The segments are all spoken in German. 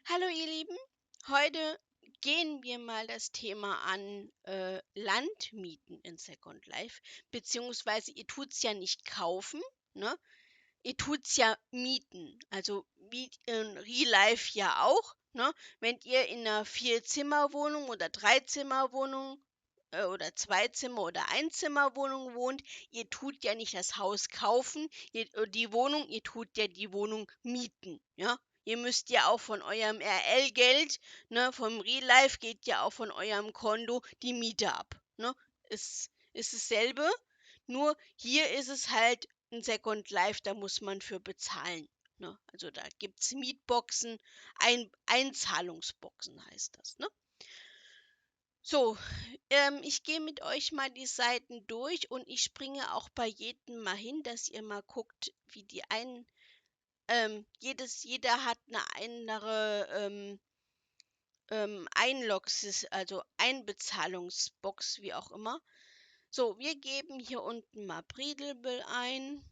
Hallo ihr Lieben, heute gehen wir mal das Thema an Land mieten in Second Life, beziehungsweise ihr tut's ja nicht kaufen, ne? Ihr tut's ja mieten, also wie in Real Life ja auch, ne? Wenn ihr in einer Vier-Zimmer-Wohnung oder Drei-Zimmer-Wohnung oder Zwei-Zimmer- oder Einzimmerwohnung wohnt, ihr tut ja nicht das Haus kaufen, die Wohnung, ihr tut ja die Wohnung mieten, ja? Ihr müsst ja auch von eurem RL-Geld, ne, vom Real Life geht ja auch von eurem Konto die Miete ab, ne? Ist dasselbe, nur hier ist es halt 'n Second Life, da muss man für bezahlen, ne? Also, da gibt's Mietboxen, Einzahlungsboxen heißt das, ne? So, ich gehe mit euch mal die Seiten durch und ich springe auch bei jedem mal hin, dass ihr mal guckt, wie die jeder hat eine andere, also Einbezahlungsbox, wie auch immer. So, wir geben hier unten mal Bredelbel ein.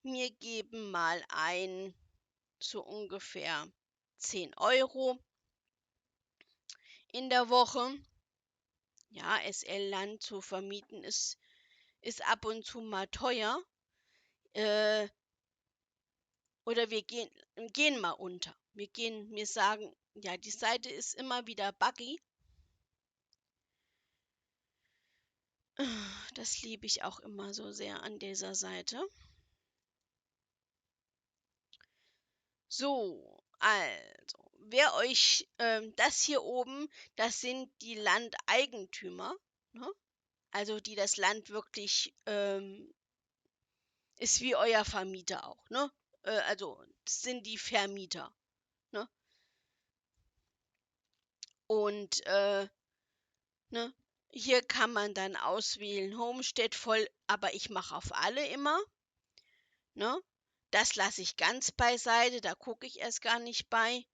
Wir geben mal ein so ungefähr 10 € in der Woche. Ja, SL-Land zu vermieten ist ab und zu mal teuer. Äh, oder wir gehen mal unter. Wir sagen, ja, die Seite ist immer wieder buggy. Das liebe ich auch immer so sehr an dieser Seite. So, also, wer euch, das hier oben, das sind die Landeigentümer, ne? Also, die das Land wirklich, ist wie euer Vermieter auch, ne? Also, das sind die Vermieter, ne? Und, ne, hier kann man dann auswählen Homestead voll, aber ich mache auf alle immer, ne? Das lasse ich ganz beiseite, da gucke ich erst gar nicht bei.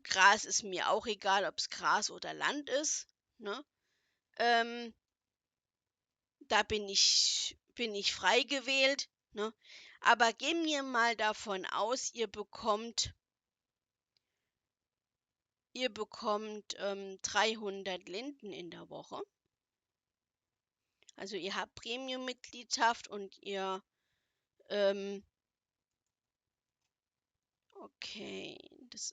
Gras ist mir auch egal, ob es Gras oder Land ist, ne? Ähm, Da bin ich frei gewählt, ne? Aber gehen wir mal davon aus, ihr bekommt 300 Linden in der Woche. Also, ihr habt Premium-Mitgliedschaft und ähm okay, das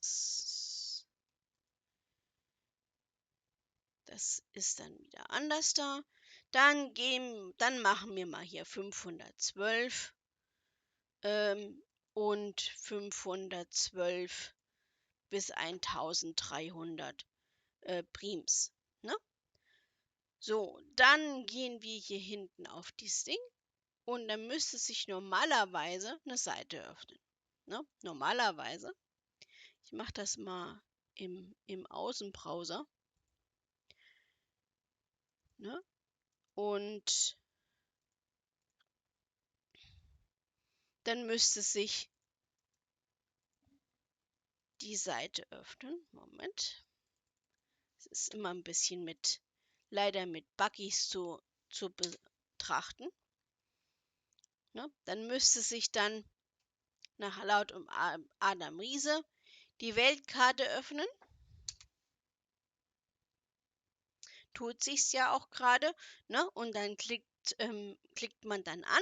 ist dann wieder anders da. Dann machen wir mal hier 512, und 512 bis 1.300 Prims, ne? So, dann gehen wir hier hinten auf dieses Ding und dann müsste sich normalerweise eine Seite öffnen, ne? Normalerweise. Ich mache das mal im Außenbrowser, ne? Und dann müsste sich die Seite öffnen. Moment. Es ist immer ein bisschen leider mit Buggies zu betrachten, ne? Dann müsste sich dann nach laut Adam Riese die Weltkarte öffnen. Tut sich's ja auch gerade, ne? Und dann klickt man dann an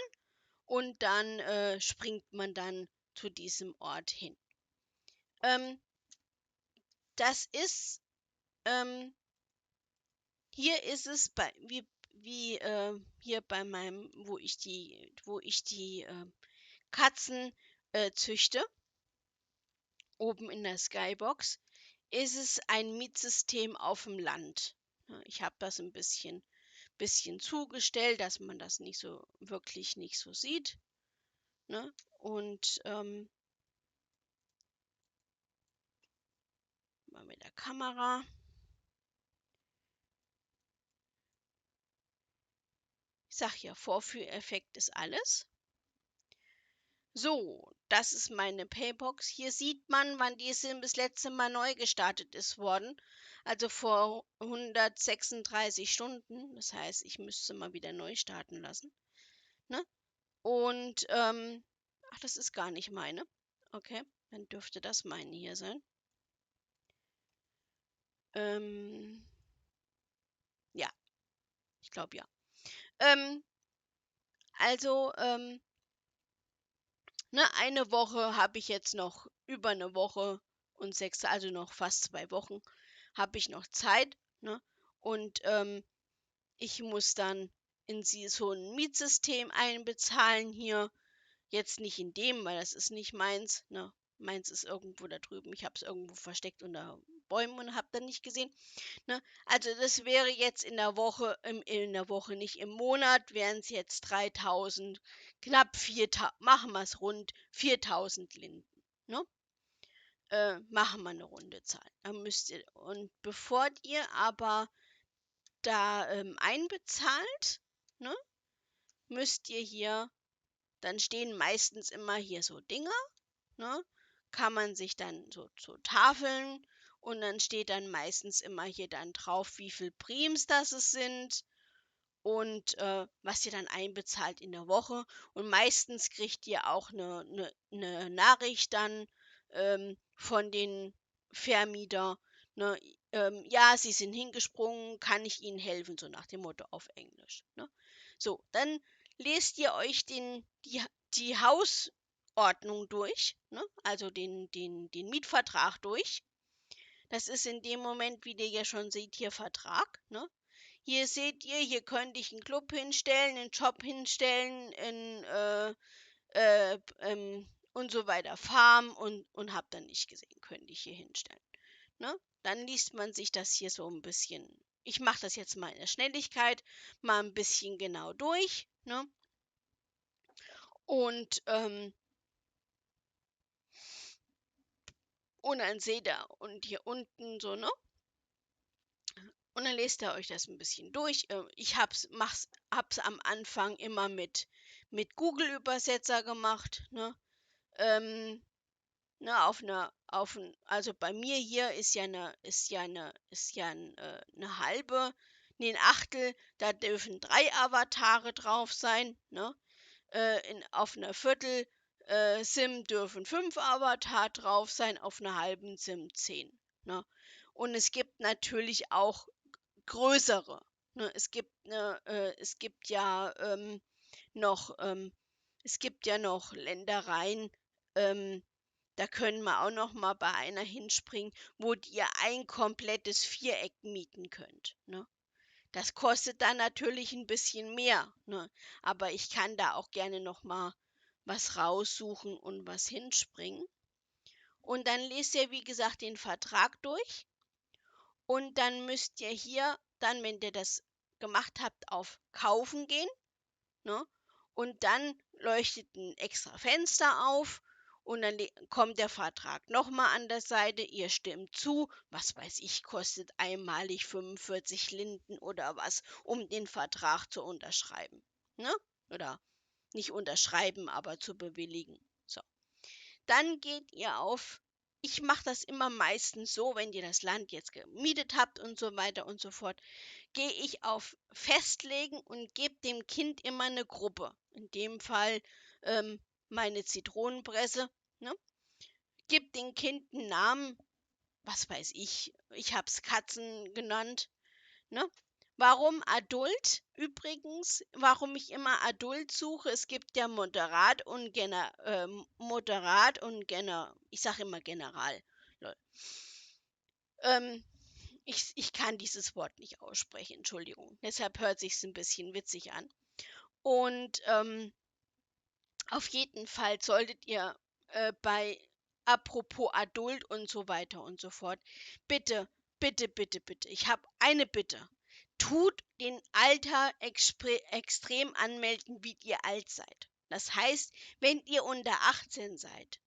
und dann springt man dann zu diesem Ort hin. Ähm, das ist, ähm, hier ist es hier bei meinem, wo ich die Katzen züchte, oben in der Skybox, ist es ein Mietsystem auf dem Land. Ja, ich habe das ein bisschen zugestellt, dass man das nicht so sieht, ne? Und mal mit der Kamera. Ich sag ja, Vorführeffekt ist alles. So, das ist meine Paybox. Hier sieht man, wann diese das letzte Mal neu gestartet ist worden. Also vor 136 Stunden. Das heißt, ich müsste mal wieder neu starten lassen, ne? Und, ach, das ist gar nicht meine. Okay, dann dürfte das meine hier sein. Ja, ich glaube ja. Ähm, also, ne, eine Woche habe ich jetzt noch, über eine Woche und also noch fast 2 Wochen habe ich noch Zeit, ne? Und ich muss dann in so ein Mietsystem einbezahlen hier. Jetzt nicht in dem, weil das ist nicht meins, ne? Meins ist irgendwo da drüben. Ich habe es irgendwo versteckt unter Bäumen und habe dann nicht gesehen, ne? Also das wäre jetzt in der Woche nicht, im Monat wären es jetzt 3.000, knapp 4.000, machen wir es rund, 4.000 Linden, ne? Machen wir eine runde Zahl. Dann müsst ihr, und bevor ihr aber da einbezahlt, ne, müsst ihr hier, dann stehen meistens immer hier so Dinger, ne? Kann man sich dann so Tafeln, und dann steht dann meistens immer hier dann drauf, wie viel Prims das es sind und was ihr dann einbezahlt in der Woche. Und meistens kriegt ihr auch eine Nachricht dann von den Vermieter, ne? Ja, sie sind hingesprungen, kann ich Ihnen helfen, so nach dem Motto auf Englisch. Ne? So, dann lest ihr euch die Hausordnung durch, ne? Also den Mietvertrag durch. Das ist in dem Moment, wie ihr ja schon seht, hier Vertrag. Ne? Hier seht ihr, hier könnte ich einen Club hinstellen, einen Shop hinstellen, und so weiter, Farm, und habt dann nicht gesehen, könnte ich hier hinstellen. Ne? Dann liest man sich das hier so ein bisschen. Ich mache das jetzt mal in der Schnelligkeit, mal ein bisschen genau durch. Ne? Und, und dann seht ihr, und hier unten so, ne? Und dann lest ihr euch das ein bisschen durch. Ich hab's am Anfang immer mit Google-Übersetzer gemacht, ne? Ähm, ne, also bei mir hier ist ja eine halbe, nee, ein Achtel, da dürfen 3 Avatare drauf sein, ne? Auf einer Viertel SIM dürfen 5 Avatar drauf sein, auf einer halben SIM 10. Ne? Und es gibt natürlich auch größere. Ne? Es gibt ja noch, Ländereien, ähm, da können wir auch noch mal bei einer hinspringen, wo ihr ein komplettes Viereck mieten könnt. Ne? Das kostet dann natürlich ein bisschen mehr, ne? Aber ich kann da auch gerne noch mal was raussuchen und was hinspringen. Und dann lest ihr, wie gesagt, den Vertrag durch. Und dann müsst ihr hier, dann, wenn ihr das gemacht habt, auf Kaufen gehen, ne? Und dann leuchtet ein extra Fenster auf, und dann kommt der Vertrag nochmal an der Seite. Ihr stimmt zu, was weiß ich, kostet einmalig 45 Linden oder was, um den Vertrag zu unterschreiben. Ne? Oder nicht unterschreiben, aber zu bewilligen. So. Dann geht ihr auf. Ich mache das immer meistens so, wenn ihr das Land jetzt gemietet habt und so weiter und so fort, gehe ich auf Festlegen und gebe dem Kind immer eine Gruppe. In dem Fall meine Zitronenpresse. Ne? Gib dem Kind einen Namen, was weiß ich. Ich habe es Katzen genannt. Ne? Warum Adult? Übrigens, warum ich immer Adult suche, es gibt ja Moderat und ich sage immer General. Lol. Ähm, ich kann dieses Wort nicht aussprechen, Entschuldigung. Deshalb hört sich's ein bisschen witzig an. Und auf jeden Fall solltet ihr apropos Adult und so weiter und so fort, bitte, bitte, bitte, bitte, ich habe eine Bitte. Tut den Alter extrem anmelden, wie ihr alt seid. Das heißt, wenn ihr unter 18 seid,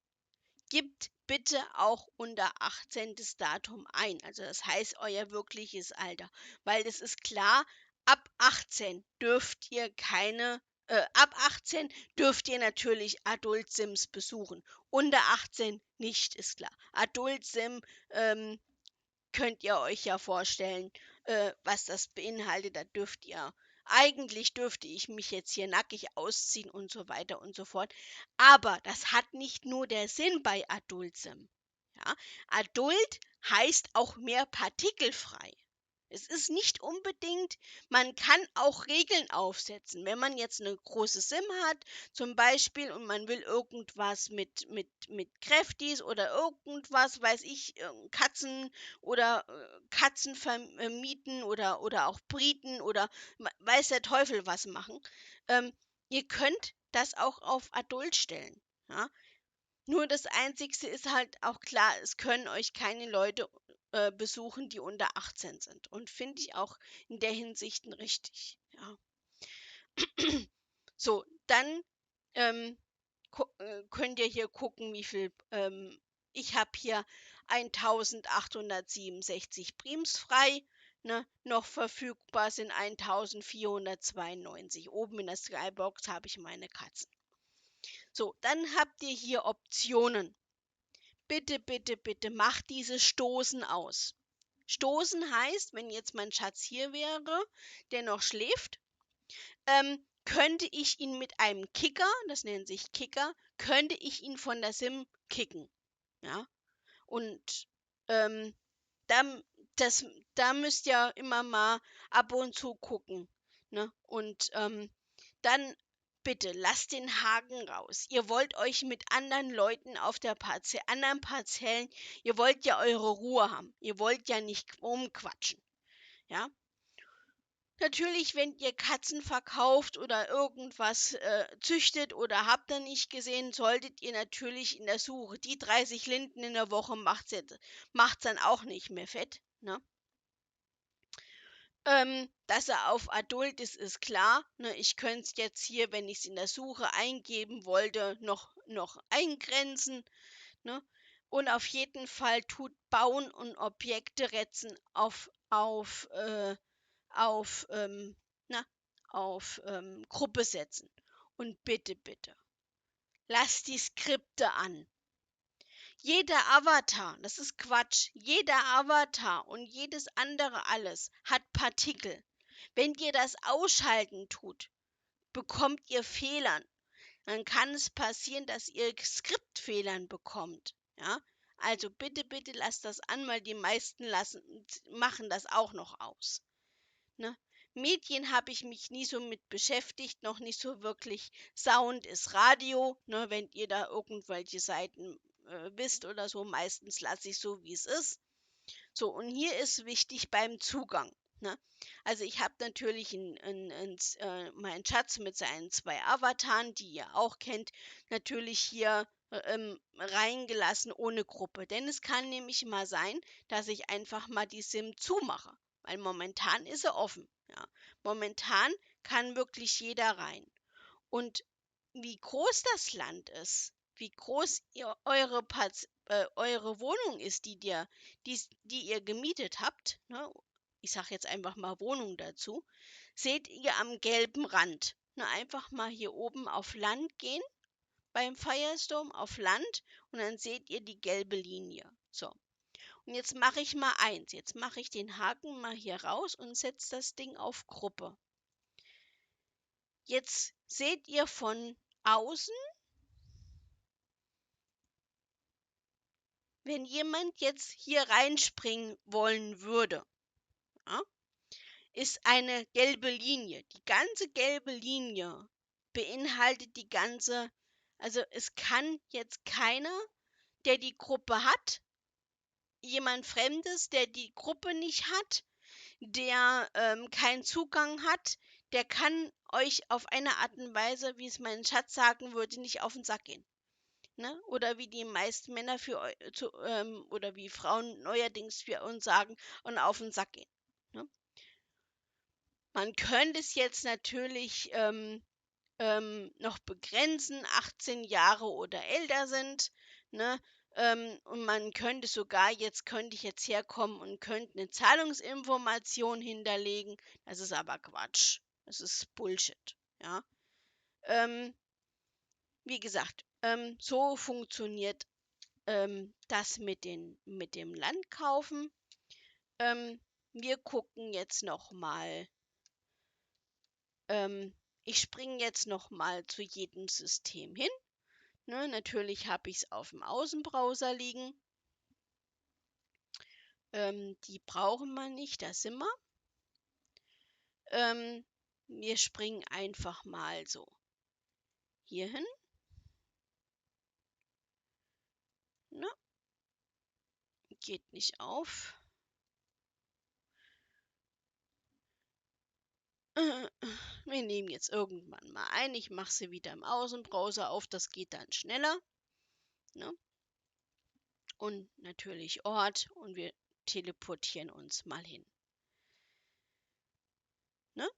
gibt bitte auch unter 18 das Datum ein. Also das heißt euer wirkliches Alter. Weil es ist klar, ab 18 dürft ihr natürlich Adult Sims besuchen. Unter 18 nicht, ist klar. Adult Sim könnt ihr euch ja vorstellen, was das beinhaltet. Eigentlich dürfte ich mich jetzt hier nackig ausziehen und so weiter und so fort. Aber das hat nicht nur der Sinn bei Adult Sim. Ja? Adult heißt auch mehr partikelfrei. Es ist nicht unbedingt, man kann auch Regeln aufsetzen. Wenn man jetzt eine große SIM hat, zum Beispiel, und man will irgendwas mit Kräftis oder irgendwas, weiß ich, Katzen oder Katzen vermieten oder auch Briten oder weiß der Teufel was machen. Ähm, Ihr könnt das auch auf Adult stellen. Ja? Nur das Einzigste ist halt auch klar, es können euch keine Leute besuchen, die unter 18 sind. Und finde ich auch in der Hinsicht richtig. Ja. So, dann ähm, könnt ihr hier gucken, wie viel. Ich habe hier 1867 Prims frei. Ne, noch verfügbar sind 1492. Oben in der Skybox habe ich meine Katzen. So, dann habt ihr hier Optionen. Bitte, bitte, bitte, macht dieses Stoßen aus. Stoßen heißt, wenn jetzt mein Schatz hier wäre, der noch schläft, könnte ich ihn mit einem Kicker, das nennt sich Kicker, könnte ich ihn von der SIM kicken. Ja? Und ähm, da, das, da müsst ihr immer mal ab und zu gucken. Ne? Und dann bitte lasst den Haken raus. Ihr wollt euch mit anderen Leuten auf der anderen Parzellen, ihr wollt ja eure Ruhe haben. Ihr wollt ja nicht rumquatschen. Ja? Natürlich, wenn ihr Katzen verkauft oder irgendwas züchtet oder habt ihr nicht gesehen, solltet ihr natürlich in der Suche. Die 30 Linden in der Woche macht's dann auch nicht mehr fett. Ne? Dass er auf Adult ist, ist klar. Ne? Ich könnte es jetzt hier, wenn ich es in der Suche eingeben wollte, noch eingrenzen. Ne? Und auf jeden Fall tut Bauen und Objekte retzen auf, na, auf Gruppe setzen. Und bitte, bitte, lasst die Skripte an. Jeder Avatar, das ist Quatsch, jeder Avatar und jedes andere alles hat Partikel. Wenn ihr das ausschalten tut, bekommt ihr Fehlern. Dann kann es passieren, dass ihr Skriptfehlern bekommt. Ja? Also bitte, bitte lasst das an, weil die meisten machen das auch noch aus. Ne? Medien habe ich mich nie so mit beschäftigt, noch nicht so wirklich. Sound ist Radio, ne, wenn ihr da irgendwelche Seiten wisst oder so. Meistens lasse ich so, wie es ist. So, und hier ist wichtig beim Zugang. Ne? Also ich habe natürlich meinen Schatz mit seinen zwei Avataren, die ihr auch kennt, natürlich hier reingelassen ohne Gruppe. Denn es kann nämlich mal sein, dass ich einfach mal die SIM zumache. Weil momentan ist er offen. Ja. Momentan kann wirklich jeder rein. Und wie groß das Land ist, wie groß eure Wohnung ist, die ihr gemietet habt, ne? Ich sage jetzt einfach mal Wohnung dazu, seht ihr am gelben Rand. Ne? Einfach mal hier oben auf Land gehen, beim Firestorm auf Land, und dann seht ihr die gelbe Linie. So, und jetzt mache ich mal eins. Jetzt mache ich den Haken mal hier raus und setze das Ding auf Gruppe. Jetzt seht ihr von außen, wenn jemand jetzt hier reinspringen wollen würde, ja, ist eine gelbe Linie. Die ganze gelbe Linie beinhaltet also es kann jetzt keiner, der die Gruppe hat, jemand Fremdes, der die Gruppe nicht hat, der keinen Zugang hat, der kann euch auf eine Art und Weise, wie es mein Schatz sagen würde, nicht auf den Sack gehen. Ne? Oder wie die meisten Männer oder wie Frauen neuerdings für uns sagen, und auf den Sack gehen. Ne? Man könnte es jetzt natürlich noch begrenzen, 18 Jahre oder älter sind. Ne? Und man könnte sogar, könnte ich jetzt herkommen und könnte eine Zahlungsinformation hinterlegen. Das ist aber Quatsch. Das ist Bullshit. Ja? Ähm, Wie gesagt, so funktioniert das mit dem Landkaufen. Ähm, Wir gucken jetzt noch mal. Ich springe jetzt noch mal zu jedem System hin. Ne, natürlich habe ich es auf dem Außenbrowser liegen. Die brauchen wir nicht, da sind wir. Wir springen einfach mal so hier hin. Ne? Geht nicht auf. Wir nehmen jetzt irgendwann mal ein. Ich mache sie wieder im Außenbrowser auf. Das geht dann schneller. Ne? Und natürlich Ort. Und wir teleportieren uns mal hin. Ne?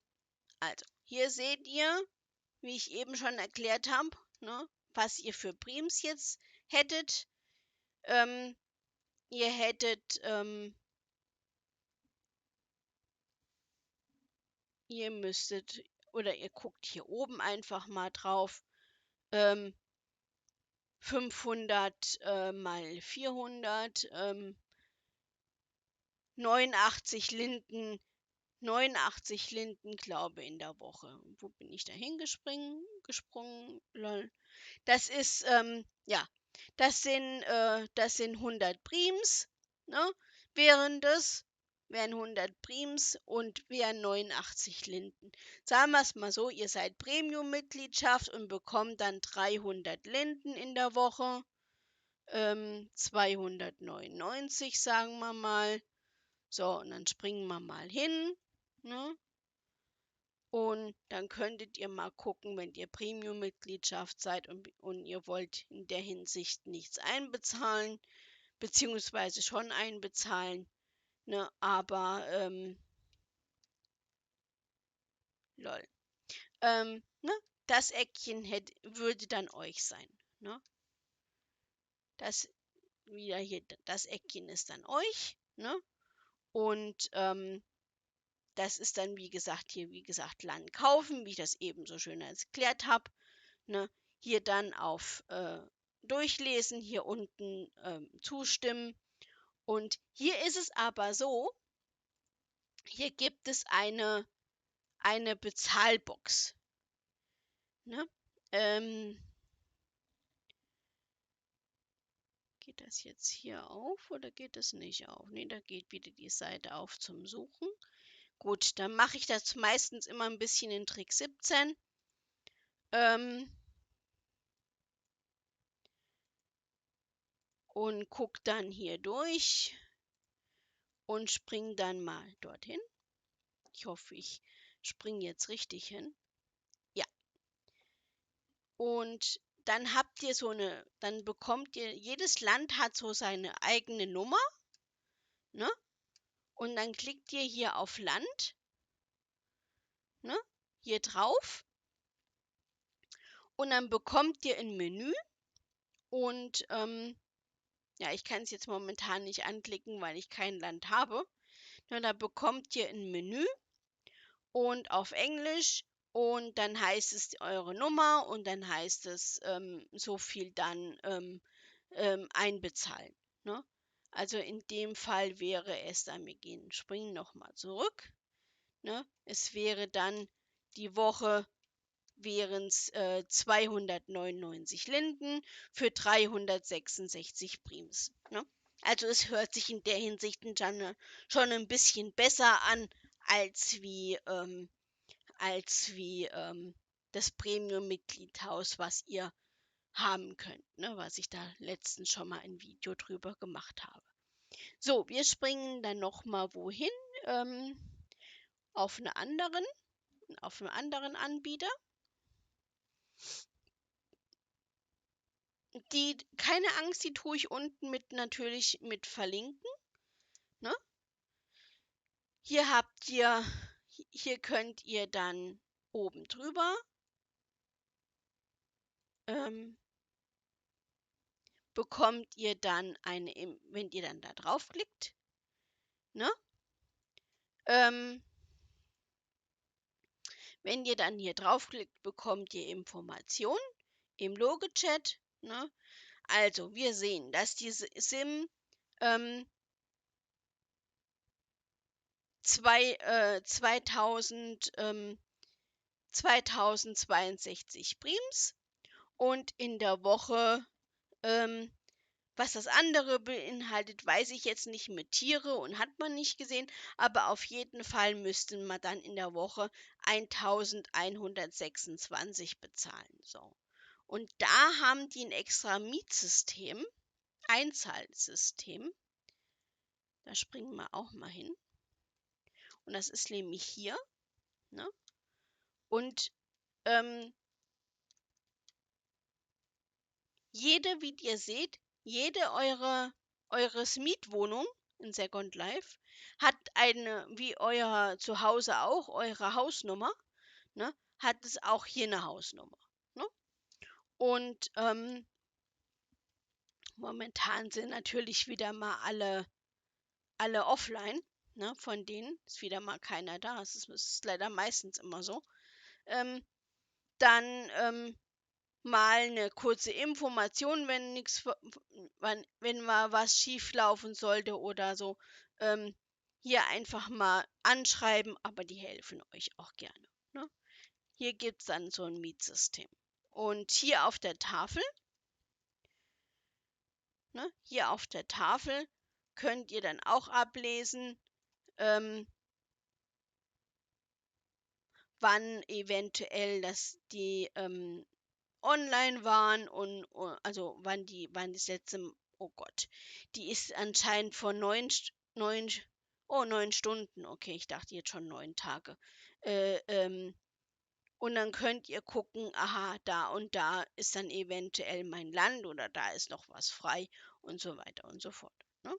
Also, hier seht ihr, wie ich eben schon erklärt habe, ne, was ihr für Brems jetzt hättet. Ihr hättet, ihr müsstet, oder ihr guckt hier oben einfach mal drauf, 500 mal 400, 89 Linden, 89 Linden, glaube in der Woche. Wo bin ich da gesprungen? Lol. Das ist, ja, das sind 100 Prims, ne? Wären das, wären 100 Prims und wären 89 Linden. Sagen wir es mal so, ihr seid Premium-Mitgliedschaft und bekommt dann 300 Linden in der Woche, 299, sagen wir mal. So, und dann springen wir mal hin, ne? Und dann könntet ihr mal gucken, wenn ihr Premium-Mitgliedschaft seid und ihr wollt in der Hinsicht nichts einbezahlen, beziehungsweise schon einbezahlen, ne? Aber, lol. Ne? Das Eckchen würde dann euch sein, ne? Das wieder hier, das Eckchen ist dann euch, ne? Und, das ist dann, wie gesagt, hier, wie gesagt, Land kaufen, wie ich das eben so schön erklärt habe. Ne? Hier dann auf Durchlesen, hier unten zustimmen. Und hier ist es aber so, hier gibt es eine Bezahlbox. Ne? Geht das jetzt hier auf oder geht es nicht auf? Ne, da geht wieder die Seite auf zum Suchen. Gut, dann mache ich das meistens immer ein bisschen in Trick 17. Und gucke dann hier durch und springe dann mal dorthin. Ich hoffe, ich springe jetzt richtig hin. Ja. Und dann habt ihr dann bekommt ihr, jedes Land hat so seine eigene Nummer, ne? Und dann klickt ihr hier auf Land, ne? Hier drauf. Und dann bekommt ihr ein Menü. Und ja, ich kann es jetzt momentan nicht anklicken, weil ich kein Land habe. Na, da bekommt ihr ein Menü und auf Englisch und dann heißt es eure Nummer und dann heißt es so viel dann einbezahlen. Ne? Also in dem Fall wäre es dann, wir springen nochmal zurück. Ne? Es wäre dann die Woche wären es 299 Linden für 366 Prims. Ne? Also es hört sich in der Hinsicht schon ein bisschen besser an, als wie das Premium-Mitgliedhaus, was ihr haben könnt, ne? Was ich da letztens schon mal ein Video drüber gemacht habe. So, wir springen dann nochmal wohin? Ähm, auf einen anderen Anbieter. Keine Angst, die tue ich unten natürlich mit verlinken. Ne? Hier könnt ihr dann oben drüber bekommt ihr dann wenn ihr dann da draufklickt, ne? Wenn ihr dann hier draufklickt, bekommt ihr Informationen im Logichat, ne? Also, wir sehen, dass diese SIM 2062 Prims und in der Woche Was das andere beinhaltet, weiß ich jetzt nicht, mit Tiere und hat man nicht gesehen, aber auf jeden Fall müsste man dann in der Woche 1.126 bezahlen. So. Und da haben die ein extra Mietsystem, Einzahlsystem. Da springen wir auch mal hin. Und das ist nämlich hier. Ne? Und ähm, wie ihr seht, eures Mietwohnung in Second Life hat eine, wie euer Zuhause auch, eure Hausnummer, ne, hat es auch hier eine Hausnummer. Ne? Und momentan sind natürlich wieder mal alle offline. Ne, von denen ist wieder mal keiner da. Es ist leider meistens immer so. Ähm, dann mal eine kurze Information, wenn nichts, wenn mal was schief laufen sollte oder so. Ähm, Hier einfach mal anschreiben, aber die helfen euch auch gerne. Ne? Hier gibt es dann so ein Mietsystem. Und hier auf der Tafel könnt ihr dann auch ablesen, ähm, wann eventuell die online waren und also wann das letzte, oh Gott, die ist anscheinend vor 9 Stunden, okay, ich dachte jetzt schon 9 Tage. Äh, ähm, und dann könnt ihr gucken, aha, da und da ist dann eventuell mein Land oder da ist noch was frei und so weiter und so fort. Ne?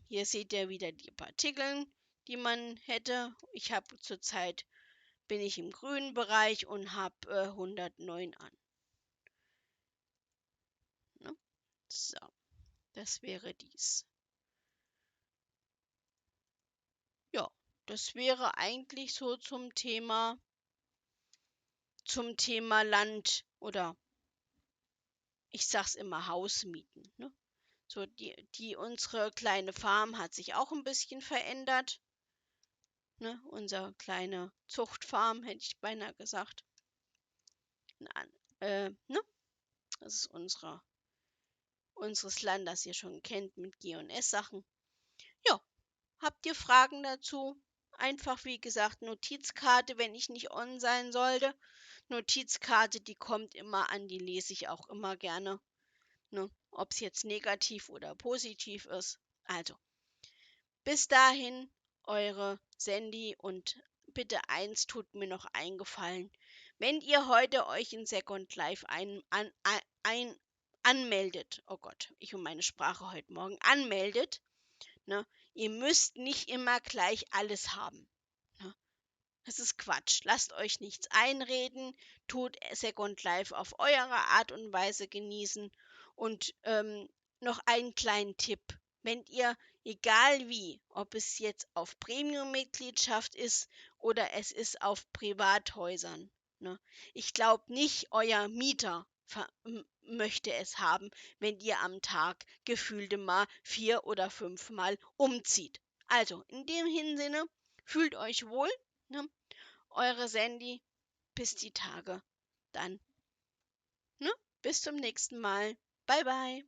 Hier seht ihr wieder die Partikel, die man hätte. Bin ich im grünen Bereich und habe 109 an. Ne? So, das wäre dies. Ja, das wäre eigentlich so zum Thema Land oder ich sag's immer Hausmieten. Ne? So, unsere kleine Farm hat sich auch ein bisschen verändert. Ne? Unsere kleine Zuchtfarm, hätte ich beinahe gesagt. Ne? Das ist unseres Land, das ihr schon kennt mit G&S-Sachen. Ja, habt ihr Fragen dazu? Einfach, wie gesagt, Notizkarte, wenn ich nicht on sein sollte. Notizkarte, die kommt immer an, die lese ich auch immer gerne. Ne? Ob es jetzt negativ oder positiv ist. Also, bis dahin, eure Sandy und bitte eins tut mir noch eingefallen. Wenn ihr heute euch in Second Life anmeldet, oh Gott, ich und meine Sprache heute Morgen, anmeldet, ne, ihr müsst nicht immer gleich alles haben. Ne? Das ist Quatsch. Lasst euch nichts einreden. Tut Second Life auf eure Art und Weise genießen. Und noch einen kleinen Tipp. Wenn ihr, egal wie, ob es jetzt auf Premium-Mitgliedschaft ist oder es ist auf Privathäusern, ne? Ich glaube nicht, euer Mieter möchte es haben, wenn ihr am Tag gefühlte mal 4 oder 5 Mal umzieht. Also, in dem Hinsinne, fühlt euch wohl. Ne? Eure Sandy, bis die Tage. Dann, ne? Bis zum nächsten Mal. Bye bye.